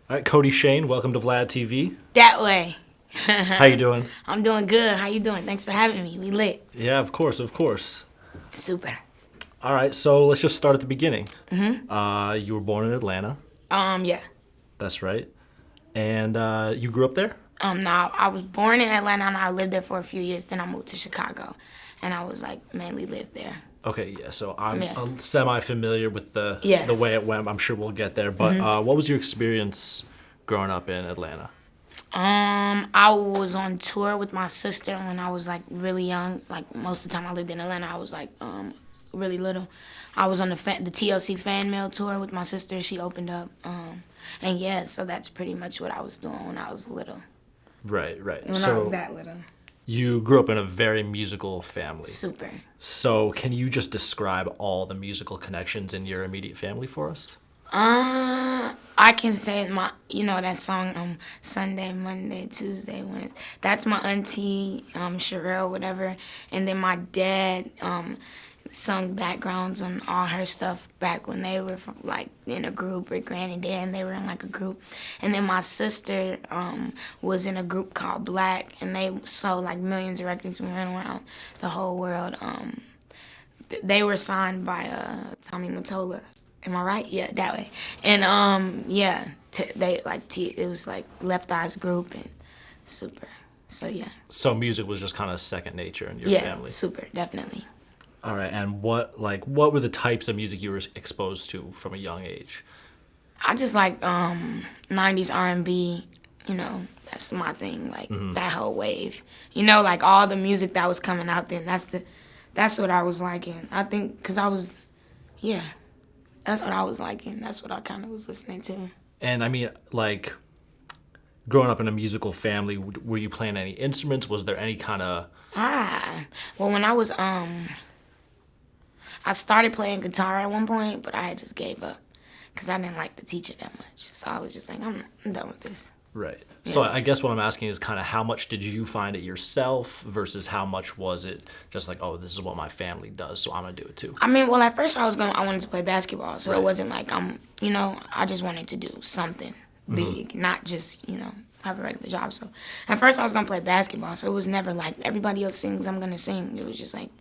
All right, Kodie Shane, welcome to VladTV. That way. How you doing? I'm doing good. How you doing? Thanks for having me. We lit. Yeah, of course, of course. Super. All right, so let's just start at the beginning. You were born in Atlanta. Yeah. That's right. And you grew up there? No, I was born in Atlanta and I lived there for a few years. Then I moved to Chicago, and I was like mainly lived there. Okay, yeah. So I'm Yeah. semi-familiar with the Yeah. the way it went. I'm sure we'll get there. But what was your experience growing up in Atlanta? I was on tour with my sister when I was like really young. Like most of the time I lived in Atlanta, I was like really little. I was on the TLC Fanmail tour with my sister. She opened up, and yeah, so that's pretty much what I was doing when I was little. Right, right. When so I was that little. you grew up in a very musical family. Super. So can you just describe all the musical connections in your immediate family for us? I can say that song, Sunday, Monday, Tuesday, Wednesday. That's my auntie, Cherrelle, whatever. And then my dad, sung backgrounds on all her stuff back when they were like in a group with Granny and Dad, and they were in like a group. And then my sister, was in a group called Blaque, and they sold like millions of records and ran around the whole world. They were signed by Tommy Mottola. Am I right? Yeah, that way. And yeah, it was like Left Eye's group and super. So yeah. So music was just kind of second nature in your Yeah, family. super, definitely. All right, and what were the types of music you were exposed to from a young age? I just like 90s R&B, that's my thing, like that whole wave. Like all the music that was coming out then, that's what I was liking. I think cuz yeah. That's what I was liking. That's what I kind of was listening to. And I mean, like, growing up in a musical family, were you playing any instruments? Was there any kind of... Well, when I was, I started playing guitar at one point, but I had just gave up because I didn't like the teacher that much. So I was just like, I'm done with this. Right. Yeah. So I guess what I'm asking is kind of how much did you find it yourself versus how much was it just like, oh, this is what my family does, so I'm going to do it too? I mean, well, at first I wanted to play basketball, so Right. It wasn't like I just wanted to do something big, not just, have a regular job. So at first I was going to play basketball, so it was never like everybody else sings, I'm going to sing. It was just like,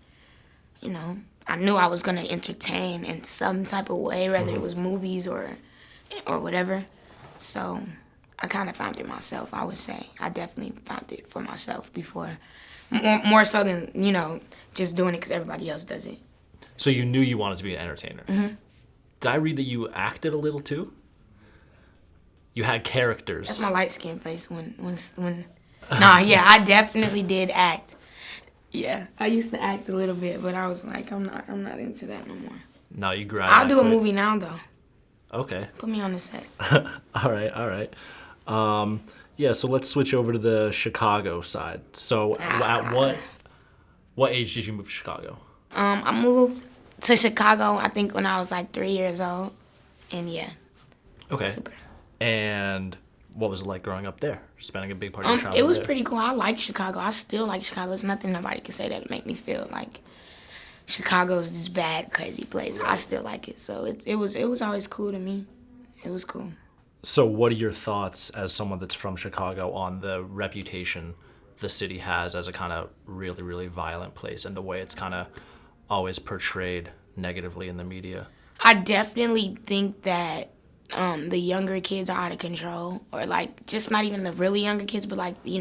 I knew I was going to entertain in some type of way, whether it was movies or whatever. So I kind of found it myself, I would say. I definitely found it for myself before. More so than, just doing it because everybody else does it. So you knew you wanted to be an entertainer. Did I read that you acted a little too? You had characters. That's my light skin face when Nah, yeah, I definitely did act. Yeah, I used to act a little bit, but I was like, I'm not into that no more. No, you grabbed I'll do a movie now though. Okay. Put me on the set. All right. Yeah, so let's switch over to the Chicago side. So at what age did you move to Chicago? I moved to Chicago, I think when I was like 3 years old, and yeah. Okay. Super. And what was it like growing up there? Spending a big part of your childhood It was there? pretty cool. I like Chicago. I still like Chicago. There's nothing nobody can say that make me feel like Chicago's this bad, crazy place. I still like it. So it was always cool to me. It was cool. So what are your thoughts as someone that's from Chicago on the reputation the city has as a kind of really, really violent place and the way it's kind of always portrayed negatively in the media? I definitely think that the younger kids are out of control, or like just not even the really younger kids, but like the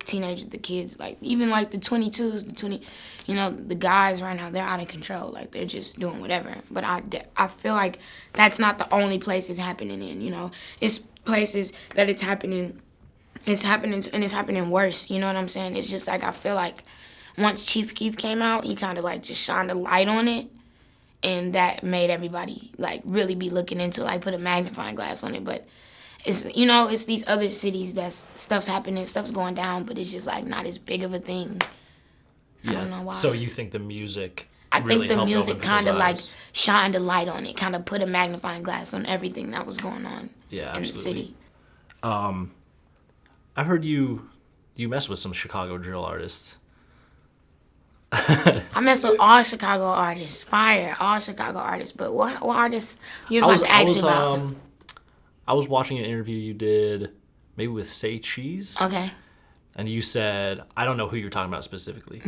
teenagers, the kids, like even like the 22s, the guys right now, they're out of control. Like they're just doing whatever. But I feel like that's not the only place it's happening in. It's places that it's happening, and it's happening worse. You know what I'm saying? It's just like I feel like once Chief Keef came out, he kind of like just shined a light on it. And that made everybody like really be looking into like put a magnifying glass on it. But it's these other cities that stuff's happening, stuff's going down, but it's just like not as big of a thing. I don't know why. So you think the music I really think the helped music open kind of people's like eyes? shined a light on it, kind of put a magnifying glass on everything that was going on Yeah, in the absolutely. city. I heard you mess with some Chicago drill artists. I mess with all Chicago artists, all Chicago artists. But what artists you was about to ask me about? I was watching an interview you did maybe with Say Cheese. Okay. And you said, I don't know who you're talking about specifically,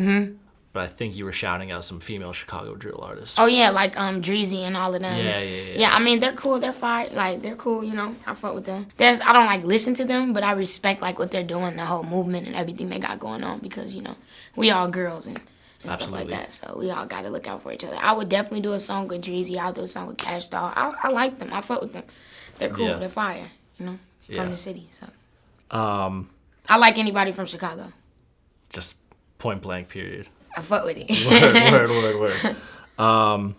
but I think you were shouting out some female Chicago drill artists. Oh yeah, like Dreezy and all of them. Yeah. Yeah, I mean they're cool. They're fine. Like they're cool. You know, I fuck with them. I don't like listen to them, but I respect like what they're doing, the whole movement and everything they got going on because you know we all girls and stuff like that. So we all got to look out for each other. I would definitely do a song with Dreezy. I'll do a song with Cash Doll. I like them. I fuck with them. They're cool. Yeah. They're fire. You know, from the city. So. I like anybody from Chicago. Just point blank, period. I fuck with it. Word.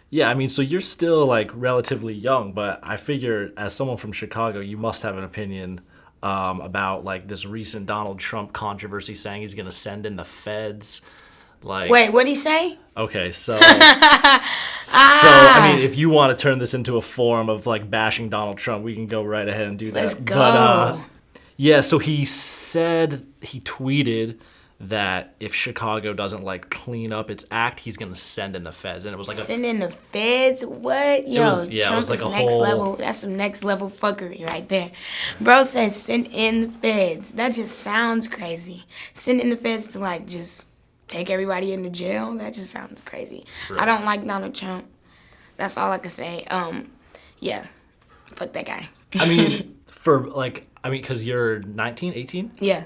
Yeah, I mean, so you're still like relatively young, but I figure as someone from Chicago, you must have an opinion about like this recent Donald Trump controversy saying he's going to send in the feds. Like, wait, what'd he say? Okay, so I mean, if you want to turn this into a form of like bashing Donald Trump, we can go right ahead and do that. Let's go. But yeah, so he tweeted that if Chicago doesn't like clean up its act, he's gonna send in the feds, and it was like send in the feds. What? Yo, Trump like is next level. That's some next level fuckery right there. Bro said send in the feds. That just sounds crazy. Send in the feds to like just take everybody into jail. That just sounds crazy. Right. I don't like Donald Trump. That's all I can say. Yeah, fuck that guy. I mean, because you're 19, 18? Yeah.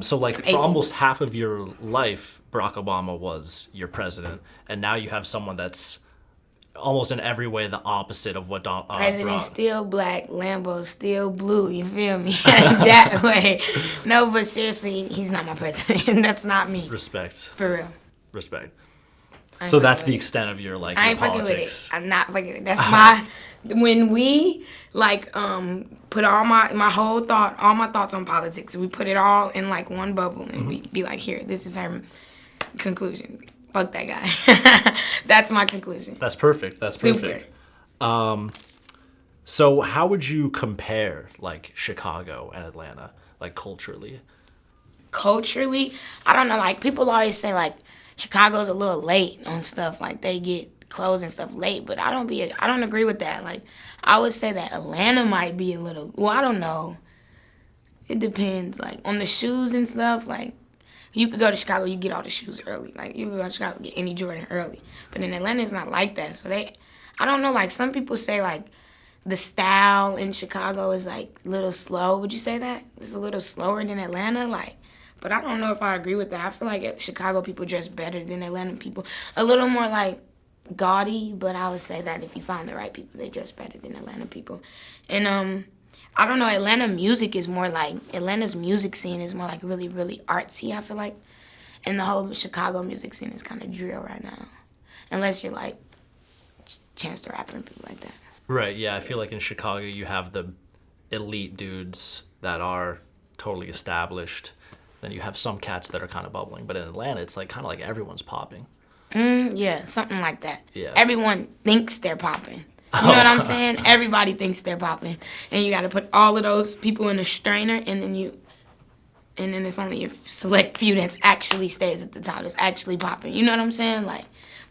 So, like, for almost half of your life, Barack Obama was your president. And now you have someone that's almost in every way the opposite of what President still black, Lambo still blue, you feel me? That way. No, but seriously, he's not my president. That's not me. Respect. For real. Respect. So that's the extent of your, like, I ain't fucking with it. I'm not fucking with it. That's my... When we, like, put all my thoughts on politics, we put it all in, like, one bubble, and we be like, here, this is our conclusion. Fuck that guy. That's my conclusion. That's perfect. That's Super. Perfect. So how would you compare, like, Chicago and Atlanta, like, culturally? Culturally? I don't know. Like, people always say, like, Chicago's a little late on stuff. Like, they get clothes and stuff late, but I don't agree with that. Like, I would say that Atlanta might be a little, well, I don't know. It depends. Like, on the shoes and stuff, like, you could go to Chicago, you get all the shoes early. Like, you could go to Chicago, get any Jordan early. But in Atlanta, it's not like that. So I don't know, like, some people say, like, the style in Chicago is, like, a little slow. Would you say that? It's a little slower than Atlanta? Like, but I don't know if I agree with that. I feel like Chicago people dress better than Atlanta people. A little more, like, gaudy, but I would say that if you find the right people, they dress better than Atlanta people. And, I don't know, Atlanta's music scene is more, like, really, really artsy, I feel like. And the whole Chicago music scene is kind of drill right now. Unless you're, like, Chance the Rapper and people like that. Right, yeah, I feel like in Chicago you have the elite dudes that are totally established. Then you have some cats that are kind of bubbling. But in Atlanta, it's like kind of like everyone's popping. Yeah, something like that. Yeah. Everyone thinks they're popping. You know what I'm saying? Everybody thinks they're popping. And you got to put all of those people in a strainer, and then it's only a select few that actually stays at the top, that's actually popping. You know what I'm saying? Like,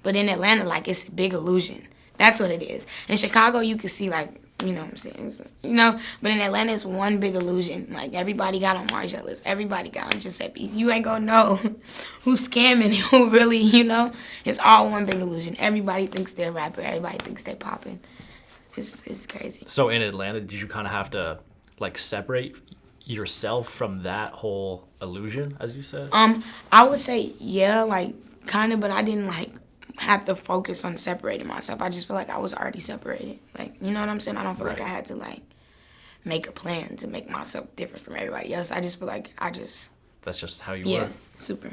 but in Atlanta, like, it's a big illusion. That's what it is. In Chicago, you can see, like, you know what I'm saying? You know? But in Atlanta, it's one big illusion. Like, everybody got on Margielas. Everybody got on Giuseppe's. You ain't gonna know who's scamming and who really, you know? It's all one big illusion. Everybody thinks they're a rapper. Everybody thinks they're popping. It's crazy. So in Atlanta, did you kind of have to, like, separate yourself from that whole illusion, as you said? I would say, yeah, like, kind of, but I didn't, like, have to focus on separating myself. I just feel like I was already separated. Like, you know what I'm saying? I don't feel like I had to, like, make a plan to make myself different from everybody else. I just feel like that's just how you were. Yeah, super.